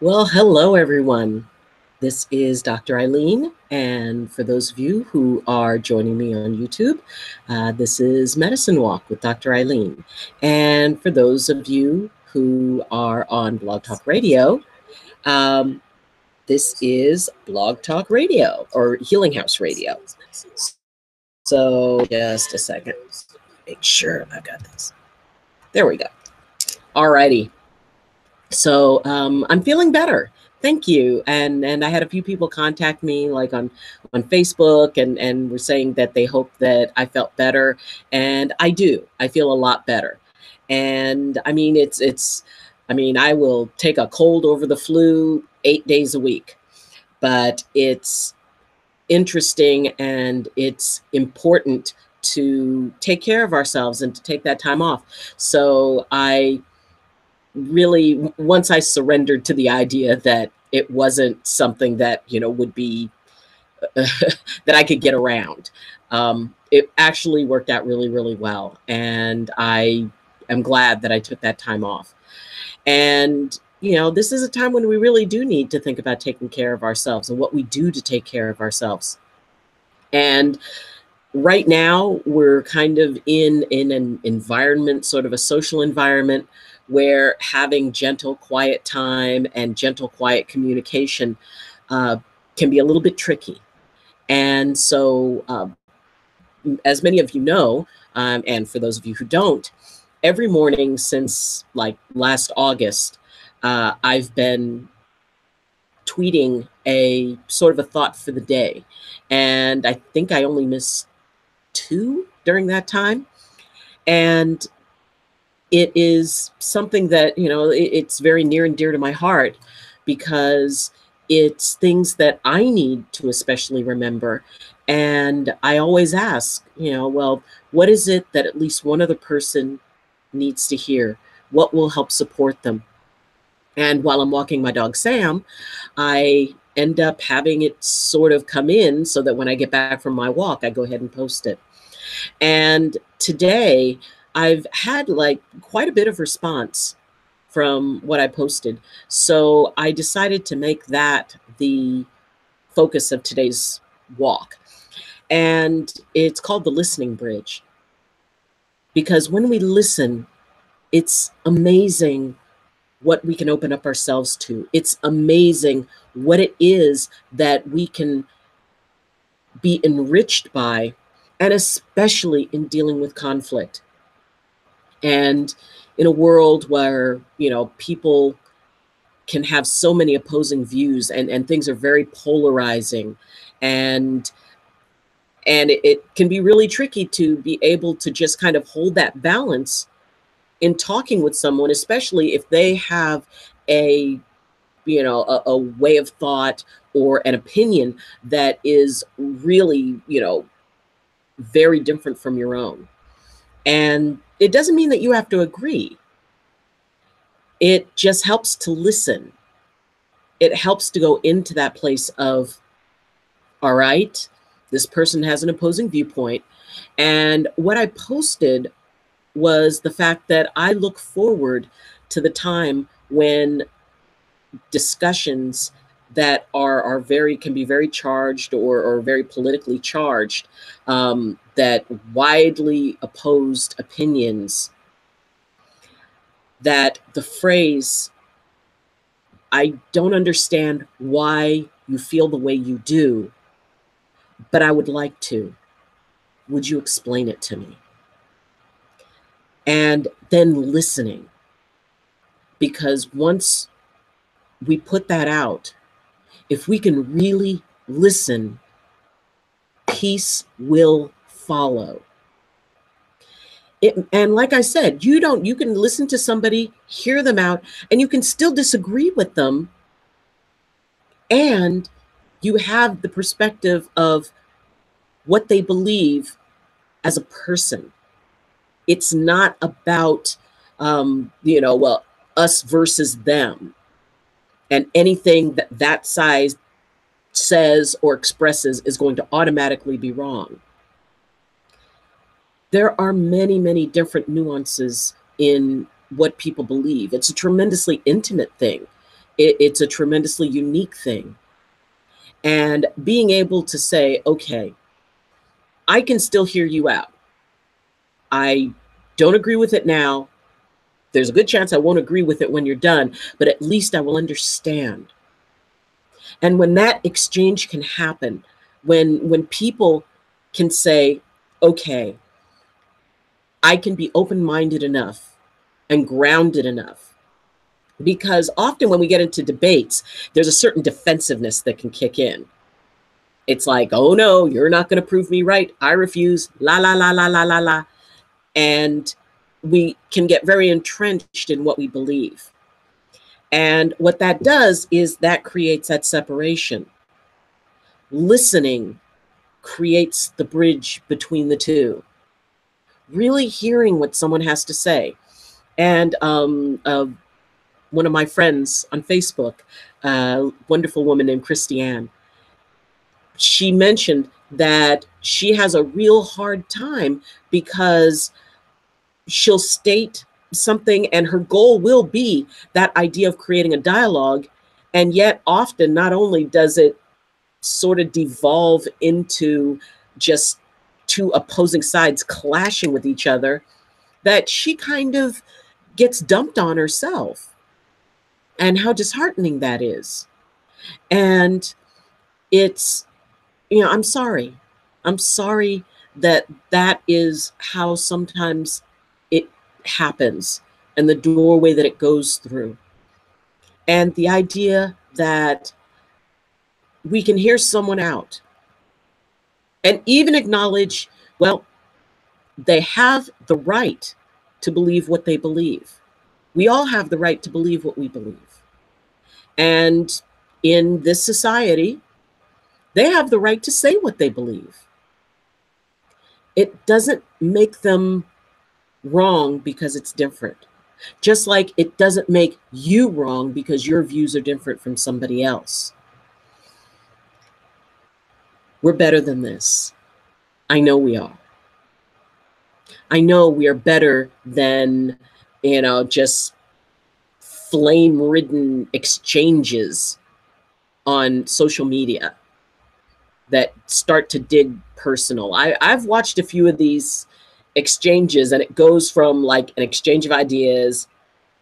Well, hello everyone. This is Dr. Ayleen, and for those of you who are joining me on YouTube, this is Medicine Walk with Dr. Ayleen. And for those of you who are on Blog Talk Radio, um, this is Blog Talk Radio or Healing House Radio. So just a second, make sure I got this. There we go. Alrighty. So I'm feeling better. Thank you. And I had a few people contact me like on Facebook and were saying that they hope that I felt better. And I do. I feel a lot better. And I mean I will take a cold over the flu 8 days a week. But it's interesting and it's important to take care of ourselves and to take that time off. So I really, once I surrendered to the idea that it wasn't something that, would be that I could get around, it actually worked out really, really well. And I am glad that I took that time off. And, this is a time when we really do need to think about taking care of ourselves and what we do to take care of ourselves. And right now we're kind of in an environment, sort of a social environment, where having gentle, quiet time and gentle, quiet communication can be a little bit tricky. And so, as many of you know, and for those of you who don't, every morning since like last August, I've been tweeting a sort of a thought for the day. And I think I only missed 2 during that time. And it is something that, it's very near and dear to my heart because it's things that I need to especially remember. And I always ask, well, what is it that at least one other person needs to hear? What will help support them? And while I'm walking my dog, Sam, I end up having it sort of come in so that when I get back from my walk, I go ahead and post it. And today I've had like quite a bit of response from what I posted. So I decided to make that the focus of today's walk. And it's called the Listening Bridge. Because when we listen, it's amazing what we can open up ourselves to. It's amazing what it is that we can be enriched by, and especially in dealing with conflict. And in a world where, people can have so many opposing views and things are very polarizing, and it can be really tricky to be able to just kind of hold that balance in talking with someone, especially if they have a way of thought or an opinion that is really, very different from your own. And it doesn't mean that you have to agree. It just helps to listen. It helps to go into that place of, all right, this person has an opposing viewpoint. And what I posted was the fact that I look forward to the time when discussions that are can be very charged or very politically charged, that widely opposed opinions, that the phrase, I don't understand why you feel the way you do, but I would like to. Would you explain it to me? And then listening. Because once we put that out, if we can really listen, peace will follow. And like I said, you can listen to somebody, hear them out, and you can still disagree with them. And you have the perspective of what they believe as a person. It's not about, us versus them. And anything that side says or expresses is going to automatically be wrong. There are many, many different nuances in what people believe. It's a tremendously intimate thing. It's a tremendously unique thing. And being able to say, okay, I can still hear you out. I don't agree with it now. There's a good chance I won't agree with it when you're done, but at least I will understand. And when that exchange can happen, when people can say, okay, I can be open-minded enough and grounded enough. Because often when we get into debates, there's a certain defensiveness that can kick in. It's like, oh no, you're not going to prove me right. I refuse. La, la, la, la, la, la, la. And we can get very entrenched in what we believe. And what that does is that creates that separation. Listening creates the bridge between the two. Really hearing what someone has to say. And one of my friends on Facebook, a wonderful woman named Christiane, she mentioned that she has a real hard time because she'll state something and her goal will be that idea of creating a dialogue. And yet often not only does it sort of devolve into just two opposing sides clashing with each other, that she kind of gets dumped on herself. And how disheartening that is. And it's, I'm sorry. I'm sorry that that is how sometimes it happens and the doorway that it goes through. And the idea that we can hear someone out and even acknowledge, well, they have the right to believe what they believe. We all have the right to believe what we believe. And in this society, they have the right to say what they believe. It doesn't make them wrong because it's different. Just like it doesn't make you wrong because your views are different from somebody else. We're better than this. I know we are. I know we are better than, just flame-ridden exchanges on social media that start to dig personal. I've watched a few of these exchanges and it goes from like an exchange of ideas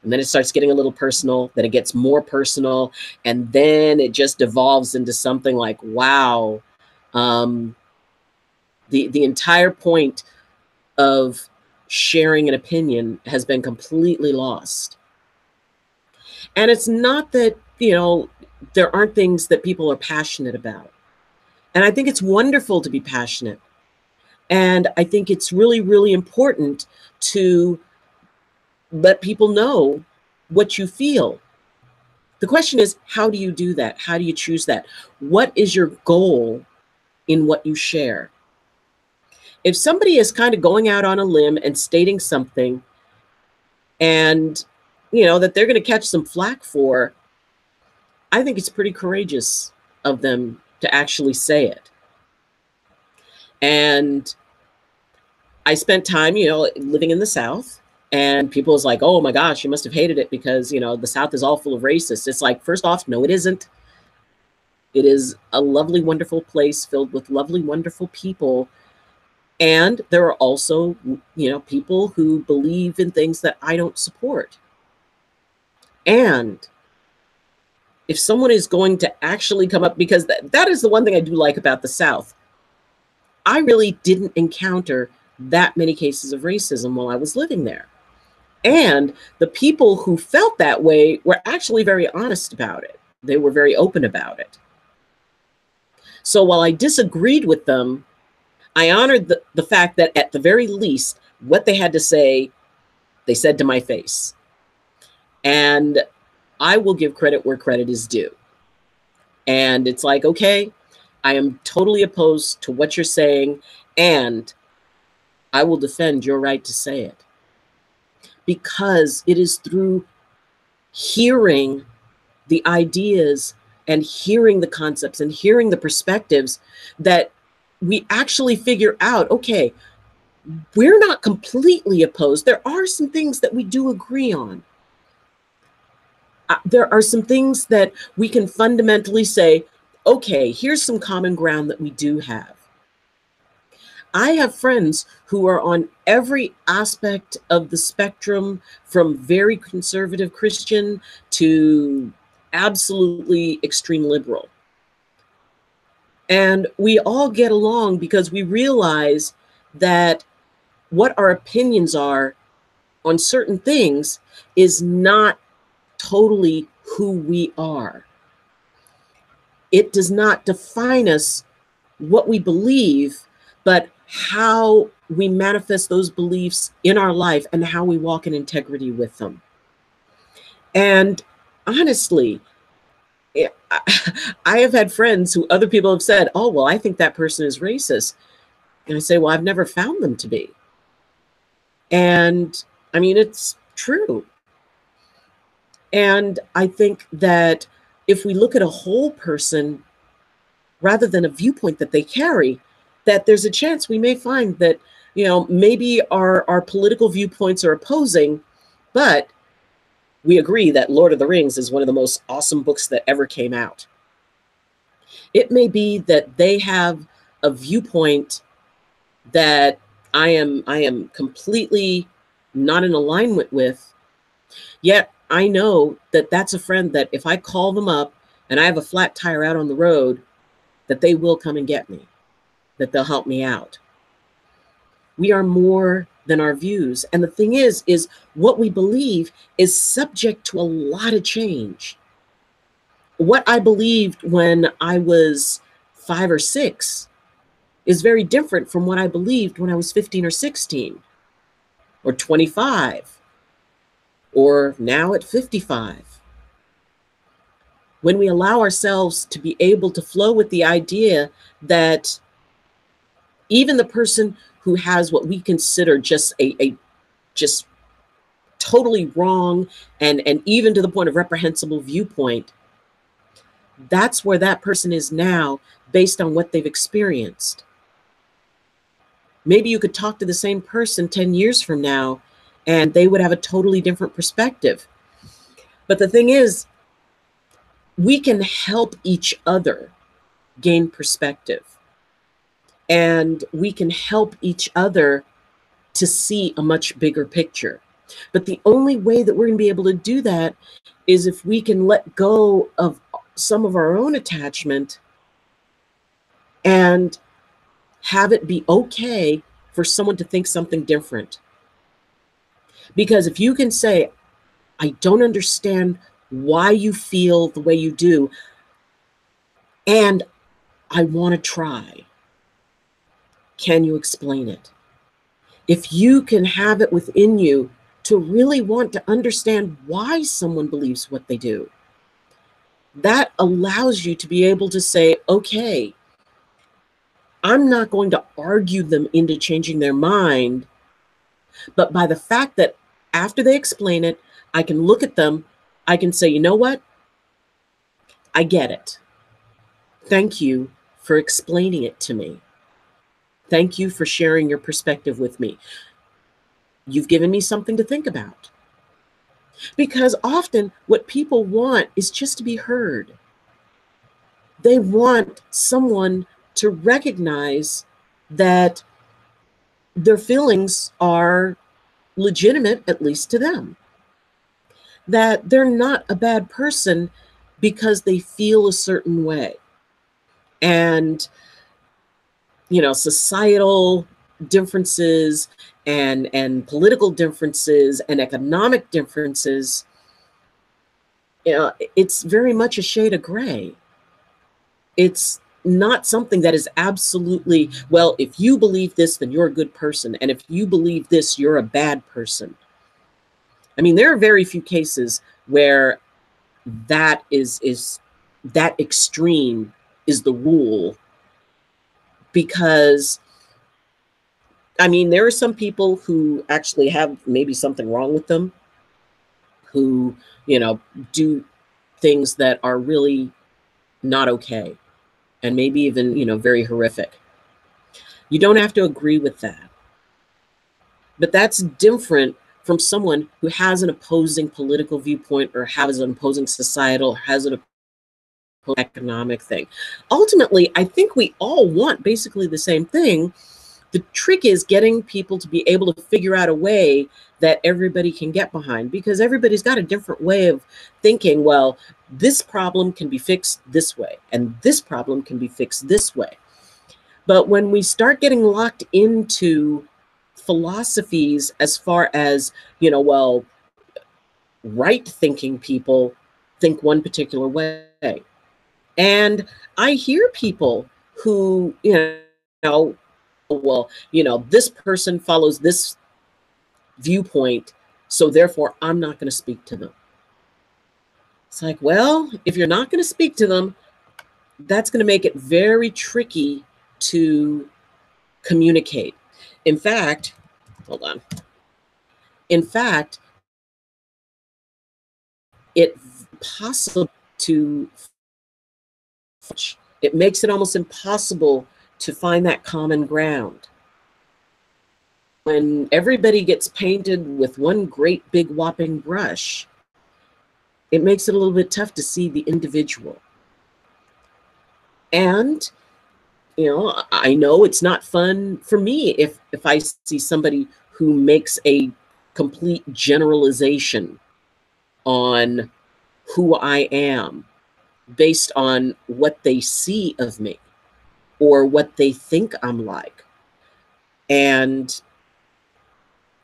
and then it starts getting a little personal, then it gets more personal, and then it just devolves into something like, wow, the entire point of sharing an opinion has been completely lost. And it's not that, there aren't things that people are passionate about. And I think it's wonderful to be passionate. And I think it's really, really important to let people know what you feel. The question is, how do you do that? How do you choose that? What is your goal in what you share? If somebody is kind of going out on a limb and stating something and, that they're going to catch some flack for, I think it's pretty courageous of them to actually say it. And I spent time, living in the South, and people was like, oh my gosh, you must have hated it because, the South is all full of racists. It's like, first off, no, it isn't. It is a lovely, wonderful place filled with lovely, wonderful people. And there are also, people who believe in things that I don't support. And if someone is going to actually come up, because that is the one thing I do like about the South. I really didn't encounter that many cases of racism while I was living there. And the people who felt that way were actually very honest about it. They were very open about it. So while I disagreed with them, I honored the fact that at the very least, what they had to say, they said to my face. And I will give credit where credit is due. And it's like, okay, I am totally opposed to what you're saying, and I will defend your right to say it. Because it is through hearing the ideas and hearing the concepts and hearing the perspectives that we actually figure out, okay, we're not completely opposed. There are some things that we do agree on. there are some things that we can fundamentally say, okay, here's some common ground that we do have. I have friends who are on every aspect of the spectrum, from very conservative Christian to absolutely extreme liberal. And we all get along because we realize that what our opinions are on certain things is not totally who we are. It does not define us, what we believe, but how we manifest those beliefs in our life and how we walk in integrity with them. And honestly, I have had friends who other people have said, oh, well, I think that person is racist. And I say, well, I've never found them to be. And I mean, it's true. And I think that if we look at a whole person rather than a viewpoint that they carry, that there's a chance we may find that, you know, maybe our political viewpoints are opposing, but we agree that Lord of the Rings is one of the most awesome books that ever came out. It may be that they have a viewpoint that I am completely not in alignment with, yet I know that that's a friend that if I call them up and I have a flat tire out on the road, that they will come and get me, that they'll help me out. We are more than our views. And the thing is what we believe is subject to a lot of change. What I believed when I was 5 or 6 is very different from what I believed when I was 15 or 16 or 25 or now at 55. When we allow ourselves to be able to flow with the idea that even the person who has what we consider just a just totally wrong and even to the point of reprehensible viewpoint, that's where that person is now based on what they've experienced. Maybe you could talk to the same person 10 years from now and they would have a totally different perspective. But the thing is, we can help each other gain perspective, and we can help each other to see a much bigger picture. But the only way that we're going to be able to do that is if we can let go of some of our own attachment and have it be okay for someone to think something different. Because if you can say, I don't understand why you feel the way you do, and I want to try, can you explain it? If you can have it within you to really want to understand why someone believes what they do, that allows you to be able to say, okay, I'm not going to argue them into changing their mind, but by the fact that after they explain it, I can look at them, I can say, you know what? I get it. Thank you for explaining it to me. Thank you for sharing your perspective with me. You've given me something to think about. Because often what people want is just to be heard. They want someone to recognize that their feelings are legitimate, at least to them. That they're not a bad person because they feel a certain way. And, you know, societal differences and political differences and economic differences, you know, it's very much a shade of gray. It's not something that is absolutely, well, if you believe this, then you're a good person. And if you believe this, you're a bad person. I mean, there are very few cases where that is that extreme is the rule, because I mean, there are some people who actually have maybe something wrong with them, who, you know, do things that are really not okay and maybe even, you know, very horrific. You don't have to agree with that. But that's different from someone who has an opposing political viewpoint or has an opposing societal, has an economic thing. Ultimately, I think we all want basically the same thing. The trick is getting people to be able to figure out a way that everybody can get behind, because everybody's got a different way of thinking. Well, this problem can be fixed this way, and this problem can be fixed this way. But when we start getting locked into philosophies as far as, well, right thinking people think one particular way. And I hear people who, well, this person follows this viewpoint, so therefore I'm not going to speak to them. It's like, well, if you're not going to speak to them, that's going to make it very tricky to communicate. In fact, hold on. In fact, it's possible to, it makes it almost impossible to find that common ground. When everybody gets painted with one great big whopping brush, it makes it a little bit tough to see the individual. And, I know it's not fun for me if I see somebody who makes a complete generalization on who I am based on what they see of me or what they think I'm like. And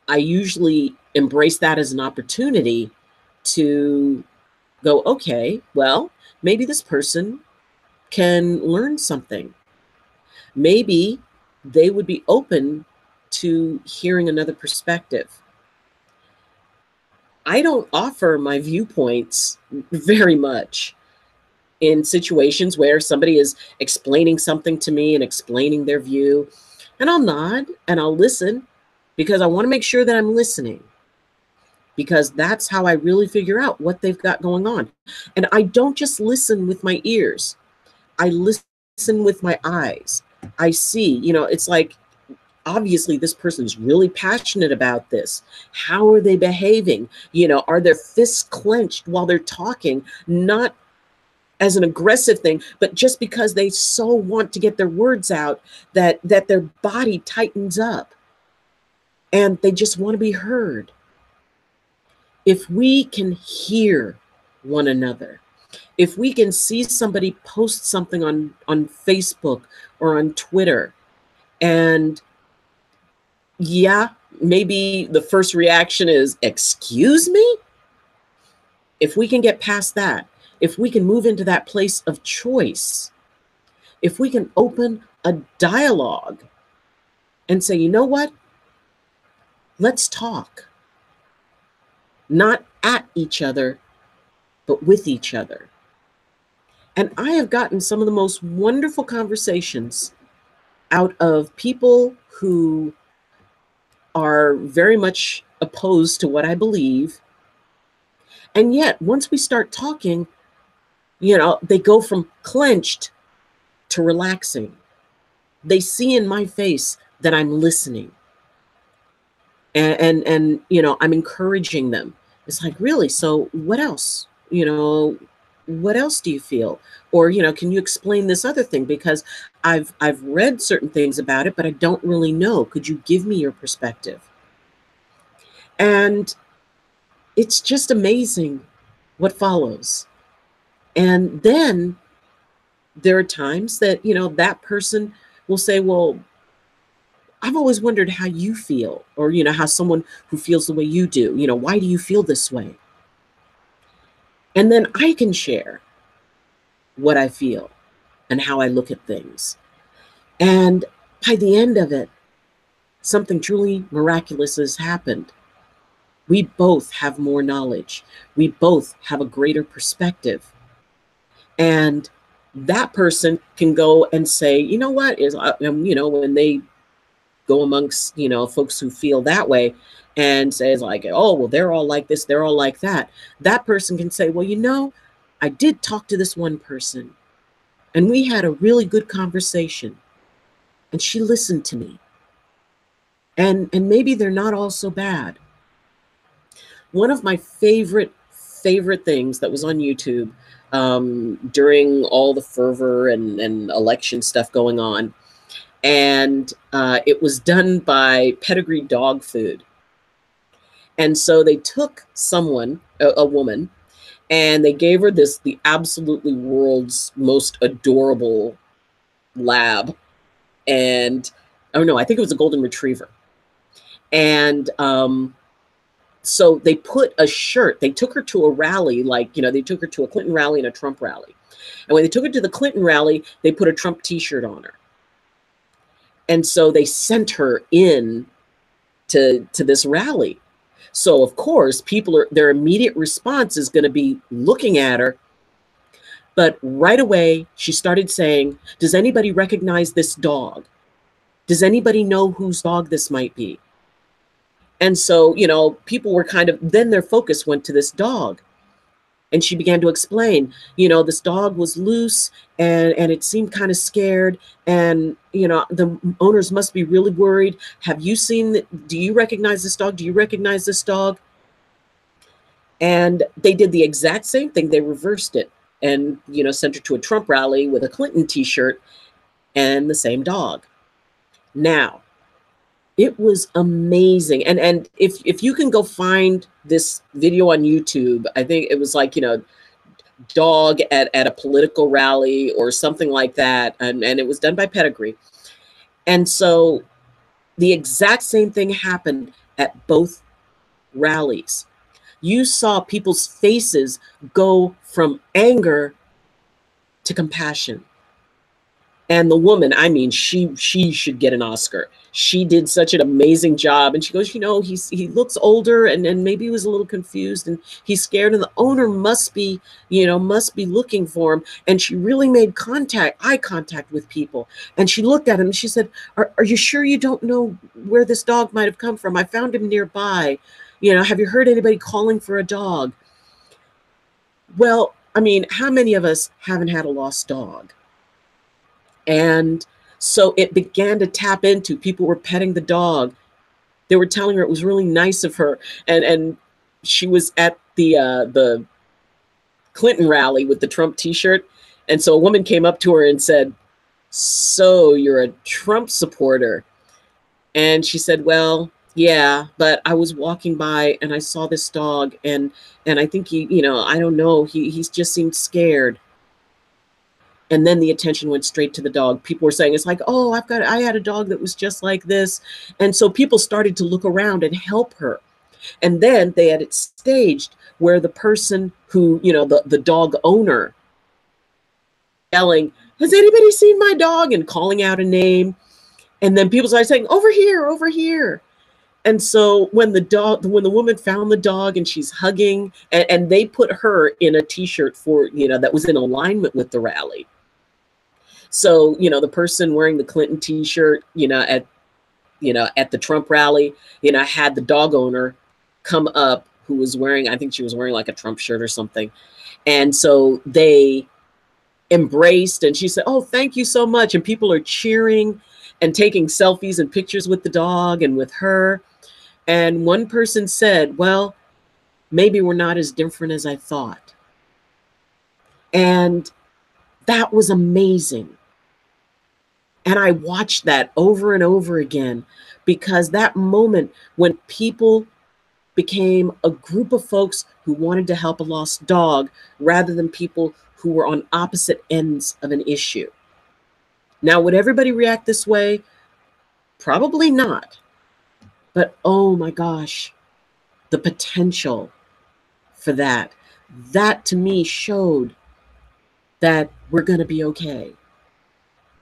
I usually embrace that as an opportunity to go, okay, well, maybe this person can learn something. Maybe they would be open to hearing another perspective. I don't offer my viewpoints very much in situations where somebody is explaining something to me and explaining their view. And I'll nod and I'll listen, because I want to make sure that I'm listening, because that's how I really figure out what they've got going on. And I don't just listen with my ears. I listen with my eyes. I see, it's like, obviously this person is really passionate about this. How are they behaving? Are their fists clenched while they're talking? Not as an aggressive thing, but just because they so want to get their words out that their body tightens up and they just want to be heard. If we can hear one another, if we can see somebody post something on Facebook or on Twitter, and yeah, maybe the first reaction is, excuse me? If we can get past that, if we can move into that place of choice, if we can open a dialogue and say, you know what? Let's talk. Not at each other, but with each other. And I have gotten some of the most wonderful conversations out of people who are very much opposed to what I believe. And yet, once we start talking, they go from clenched to relaxing. They see in my face that I'm listening. And I'm encouraging them. It's like, really? So what else? What else do you feel? Or, can you explain this other thing? Because I've read certain things about it, but I don't really know. Could you give me your perspective? And it's just amazing what follows. And then there are times that, that person will say, well, I've always wondered how you feel, or, how someone who feels the way you do, why do you feel this way? And then I can share what I feel and how I look at things. And by the end of it, something truly miraculous has happened. We both have more knowledge. We both have a greater perspective. And that person can go and say, you know what, when they go amongst, folks who feel that way and says like, oh, well, they're all like this, they're all like that. That person can say, well, I did talk to this one person and we had a really good conversation and she listened to me. And maybe they're not all so bad. one of my favorite things that was on YouTube during all the fervor and election stuff going on. And it was done by Pedigree Dog Food. And so they took someone, a woman, and they gave her the absolutely world's most adorable lab. And, oh no, I think it was a golden retriever. And so they put a shirt, they took her to a rally, like, they took her to a Clinton rally and a Trump rally. And when they took her to the Clinton rally, they put a Trump t-shirt on her. And so they sent her in to this rally. So of course, their immediate response is going to be looking at her. But right away, she started saying, does anybody recognize this dog? Does anybody know whose dog this might be? And so, people were then their focus went to this dog. And she began to explain, this dog was loose and it seemed kind of scared. And, the owners must be really worried. Have you seen, do you recognize this dog? Do you recognize this dog? And they did the exact same thing. They reversed it and, sent her to a Trump rally with a Clinton t-shirt and the same dog. Now, it was amazing. And if you can go find this video on YouTube, I think it was like, dog at a political rally or something like that. And it was done by Pedigree. And so the exact same thing happened at both rallies. You saw people's faces go from anger to compassion. And the woman, I mean, she should get an Oscar. She did such an amazing job. And she goes, he looks older and maybe he was a little confused and he's scared. And the owner must be looking for him. And she really made eye contact with people. And she looked at him and she said, are you sure you don't know where this dog might have come from? I found him nearby. Have you heard anybody calling for a dog? Well, I mean, how many of us haven't had a lost dog? And so it began to tap into, people were petting the dog. They were telling her it was really nice of her. And she was at the Clinton rally with the Trump t-shirt. And so a woman came up to her and said, so you're a Trump supporter? And she said, well, yeah, but I was walking by and I saw this dog and I think I don't know, he just seemed scared. And then the attention went straight to the dog. People were saying, it's like, oh, I had a dog that was just like this. And so people started to look around and help her. And then they had it staged where the person who, the dog owner yelling, has anybody seen my dog? And calling out a name. And then people started saying, over here, over here. And so when the woman found the dog and she's hugging, and they put her in a t-shirt that was in alignment with the rally. So, the person wearing the Clinton t-shirt, at the Trump rally, had the dog owner come up who was wearing, I think she was wearing like a Trump shirt or something. And so they embraced and she said, oh, thank you so much. And people are cheering and taking selfies and pictures with the dog and with her. And one person said, well, maybe we're not as different as I thought. And that was amazing. And I watched that over and over again, because that moment when people became a group of folks who wanted to help a lost dog rather than people who were on opposite ends of an issue. Now, would everybody react this way? Probably not. But oh my gosh, the potential for that to me showed that we're going to be okay.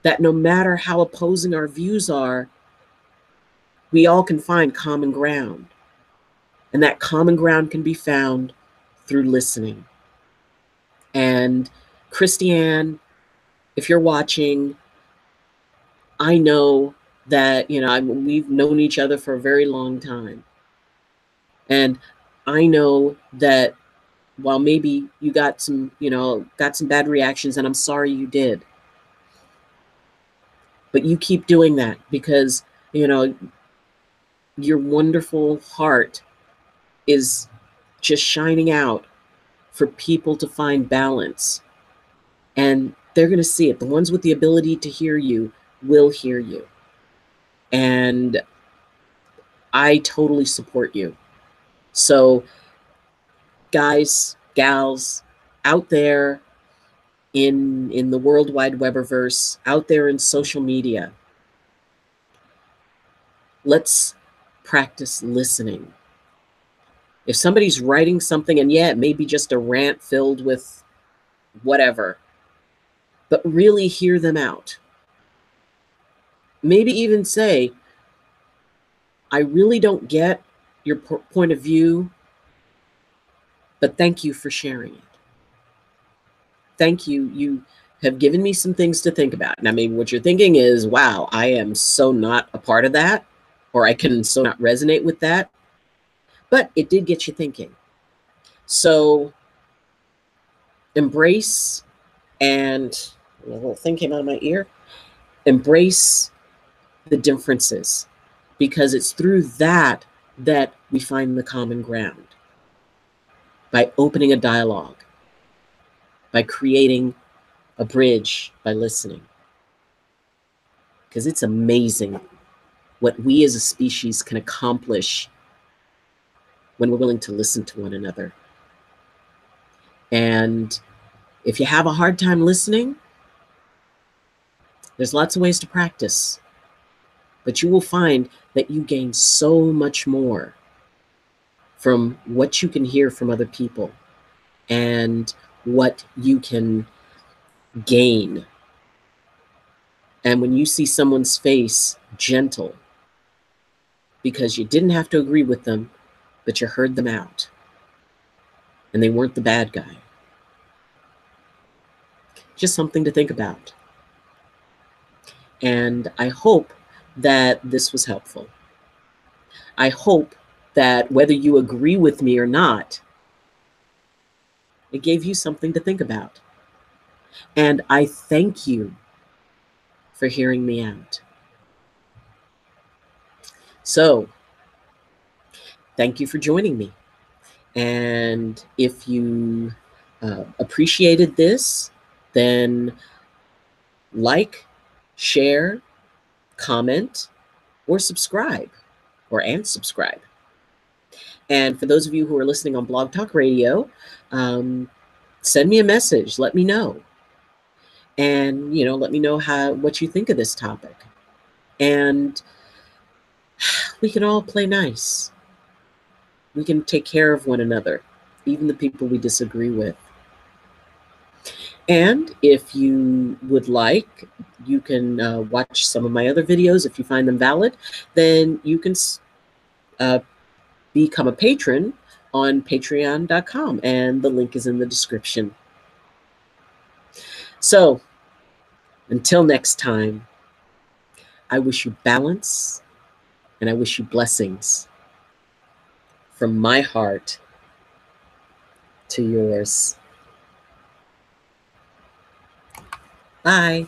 That no matter how opposing our views are, we all can find common ground. And that common ground can be found through listening. And Christiane, if you're watching, I know that, we've known each other for a very long time. And I know that while maybe you got some bad reactions, and I'm sorry you did, but you keep doing that because, your wonderful heart is just shining out for people to find balance. And they're going to see it. The ones with the ability to hear you will hear you. And I totally support you. So, guys, gals, out there in the World Wide Webiverse, out there in social media, let's practice listening. If somebody's writing something, and yeah, it may be just a rant filled with whatever, but really hear them out. Maybe even say, I really don't get your point of view, but thank you for sharing it. Thank you. You have given me some things to think about. And I mean, what you're thinking is, wow, I am so not a part of that, or I can so not resonate with that. But it did get you thinking. So embrace, and a little thing came out of my ear, embrace the differences, because it's through that that we find the common ground. By opening a dialogue, by creating a bridge, by listening. Because it's amazing what we as a species can accomplish when we're willing to listen to one another. And if you have a hard time listening, there's lots of ways to practice. But you will find that you gain so much more from what you can hear from other people and what you can gain. And when you see someone's face gentle, because you didn't have to agree with them, but you heard them out, and they weren't the bad guy. Just something to think about. And I hope that this was helpful. I hope that whether you agree with me or not, it gave you something to think about. And I thank you for hearing me out. So, thank you for joining me. And if you appreciated this, then like, share, comment, or subscribe, or unsubscribe. And for those of you who are listening on Blog Talk Radio, send me a message. Let me know. And, let me know what you think of this topic. And we can all play nice. We can take care of one another, even the people we disagree with. And if you would like, you can watch some of my other videos. If you find them valid, then you can become a patron on patreon.com, and the link is in the description. So until next time, I wish you balance, and I wish you blessings from my heart to yours. Bye.